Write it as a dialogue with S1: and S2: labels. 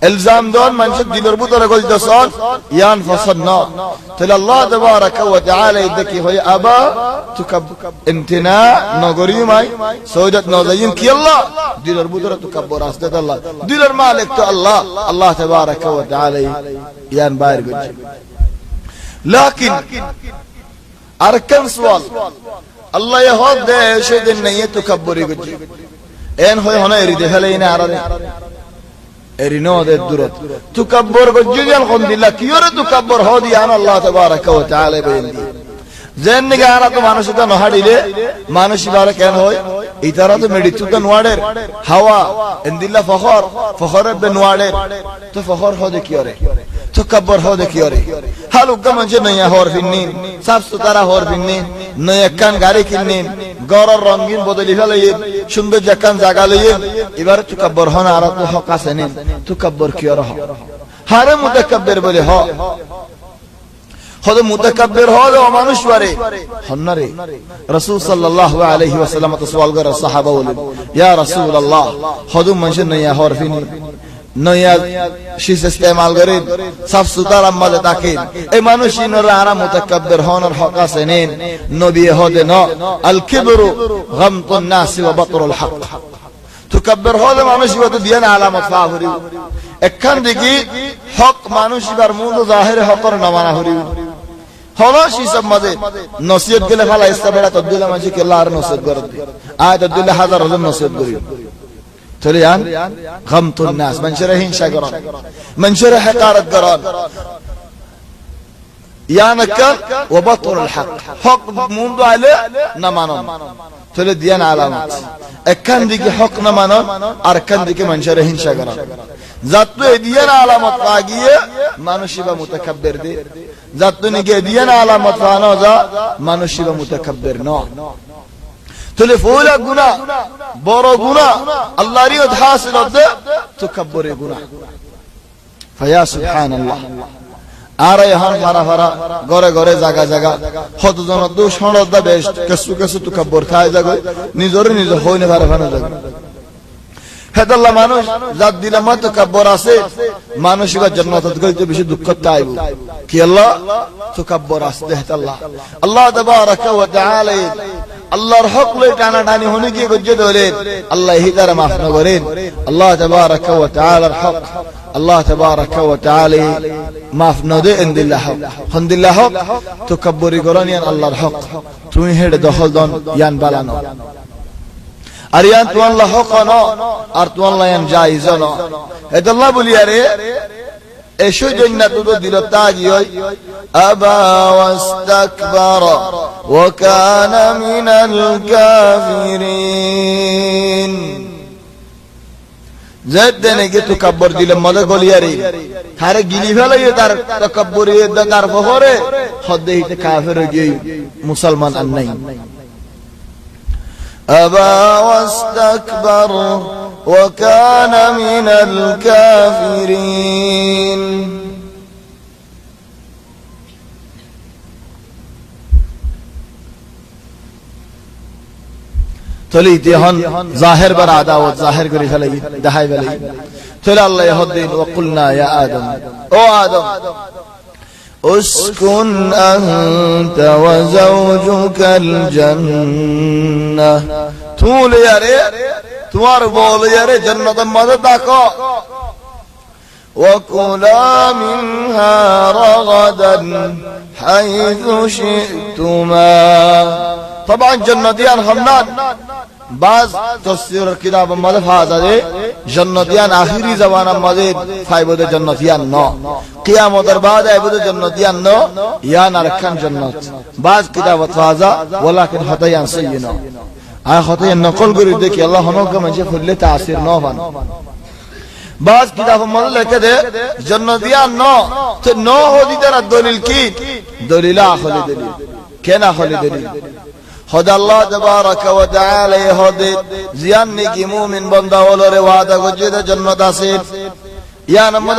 S1: ইলজাম দন মানুষ দিলের ভিতরে গলতেছন ইয়ান ফসন তাহলে আল্লাহ তাবারাকা ওয়া তাআলা দেখি হয় আবা তুকাব ইমতিনা নগরী মাই সৌদাত নজাইন কি আল্লাহ দিলের ভিতরে তুকাব্বর আসতে আল্লাহ দিলের মালিক তো আল্লাহ আল্লাহ তাবারাকা ওয়া তাআলা ইয়ান বাইর গজি লাকিন আরকান সওয়াল আল্লাহ ইহদ দে সেদিন নাই তুকাব্বরি গজি এন হয় হনা এরি দেখালেইনা আরারে এরিনো দে দুরত তুকাব্বর গজি আলহামদুলিল্লাহ কিওরে তুকাব্বর হদি আন আল্লাহ তাবারাকা ওয়া তাআলা বেন্দি যেন নিগা আরা তো মানুষ তো নহাডিলে মানুষ বারে কেন হয় ইতারা তো মেডিচু তো নোয়াডের হাওয়া ইনদিল্লাহ ফখর বে নোয়াডের তো ফখর হদে কিওরে তুকাব্বর হদে কিওরে হালু গমজে নয়া হর ফিন্নিন সাফ সুতরা হর ফিন্নিন নয়া কান গাড়ি কিন্নিন গরর রঙিন বদলি ফেলাইয়ে সুন্দর জাকান জাগা লইয়ে এবারে তুকাব্বর হন আর তো হক আছে নেন তুকাব্বর কিওরে হ হারে মুতাকাব্বির বলে হ খোদ মুতাকাব্বির হলো মানুষ বারে হন্নারে রাসূল সাল্লাল্লাহু আলাইহি ওয়াসাল্লাম তো সওয়াল করে সাহাবা বলেন ইয়া রাসূলুল্লাহ খোদ মানুষ নয়া হর ফিনি নয়া শিস ইস্তেমাল করেন সাফ সুতরা মালে তাকে এই মানুষই নরা আরা মুতাকাব্বির হওয়ার হক আছে নেন নবী হদে ন আল কিবরু গামতুন নাস ওয়া বাতরুল হক তুকাব্বির হলে মানুষ হতে দিয়ান আলামত ফাহরি একখান দেখি হক মানুষ বার মূল জাহির হকর না মানা হরি হলো শিসব মাঝে নসিহত গেলে ফালা ইস্তাবেড়া তদ্দুল্লাহ মাঝে কে আল্লাহর নসিহত করে আয় তদ্দুল্লাহ হাজার হাজার নসিহত করি চলে যান গামতুন নাস মানুষের হিংসা করেন মানুষের হকারত করেন ইয়ানাকা ওয়া বাতরুল হক হক মুন্দ আলে না মানন চলে দিয়ান আলামত একখান দিকে হক না মানন আর একখান দিকে মানুষের হিংসা করেন যাত্তু দিয়ান আলামত লাগিয়ে মানুষই বা মুতাকাব্বির দে যাত্তু নিকে দিয়ান আলামত ফানো যা মানুষই বা মুতাকাব্বির ন তলে ফুলা গুনাহ বড় গুনাহ আল্লাহর ইয়ত হাসিল হতে তুকাব্বুরে গুনাহ ফায়া সুবহানাল্লাহ আর এখন ফারা ফারা ঘরে ঘরে জায়গা জায়গা কতজন তো সনদা বেশ কিছু কিছু তুকাব্বর খায় যাগো নিজরে নিজ হইনে ফারা ফারা যাগো হেদাল্লাহ মানুষ জাত দিলে মত তুকাব্বর আছে মানুষিবা জান্নাত গইতে বেশি দুঃখ তাইব কি আল্লাহ তুকাব্বর আছে হেদাল্লাহ আল্লাহ তাবারাকা ওয়া তাআলা আল্লাহর হক লই টানা টানি হনে কি গজ্জে দলেন আল্লাহ হিদার মাফ না করেন আল্লাহ তাবারাকা ওয়া তাআলার হক আল্লাহ তাবারাকা ওয়া তাআলা মাফ না দে ইনদিল্লাহ হক হন্দিল্লাহ হক তুকাব্বরি করেন ইয়ান আল্লাহর হক তুমি হেডে দখল দন ইয়ান বালানো আর ইয়ান তো আল্লাহ হক না আর তো আল্লাহ ইয়ান জায়েজ না এদাল্লাহ বলি আরে এসো জান্নাত তো দিল তাজি হয় আবা ওয়াস্তাকবারা ওয়া কানা মিনাল কাফিরিন জেদনে কে তুকাব্বর দিলে মদে গলিয়ারে তারে গিলি ফেলাইয়ে তার তাকাব্বুরে তার ফখরে হদে হিতে কাফির হয়ে গই মুসলমান আর নাই আবা ওয়াস্তাকবার ওয়া কানা মিনাল কাফিরিন তলে ইতিহান জাহির বার আদাওয়াত জাহির করে ফেলাই দেখাই ফেলাই তলে আল্লাহ ইহদিন ওয়া কুলনা ইয়া আদম ও আদম উসকুন আনতা ওয়া যাওজুকাল জান্নাহ তুলে আরে তোমার বলে আরে জান্নাতের মধ্যে থাকো ওয়া কুলা মিনহা রাগাদান হাইযু শি'তুমা طبعا جنتيان خمنان بعض تفسير الكتاب ماذا فاضل جنتيان آخری زمانہ مزید فائبود جنتيان نو قیامت بعد عبود جنتيان نو یا نرکان جنت بعض کتاب فاضل ولكن خطيان سينا آیا خطيان نقل گری دیکھی اللہ ہنو کا منجے فضل تاثیر نو فان بعض کتاب ماذا لکھے دے جنتيان نو تو نو ہو دی ترہ دلیل کی دلیل آخری دلیل کینا آخری دلیل خدا اللہ تبارک و تعالی ہدے زیان کی مومن بندہ ولر وعدہ گجے جنت اسے یا نمد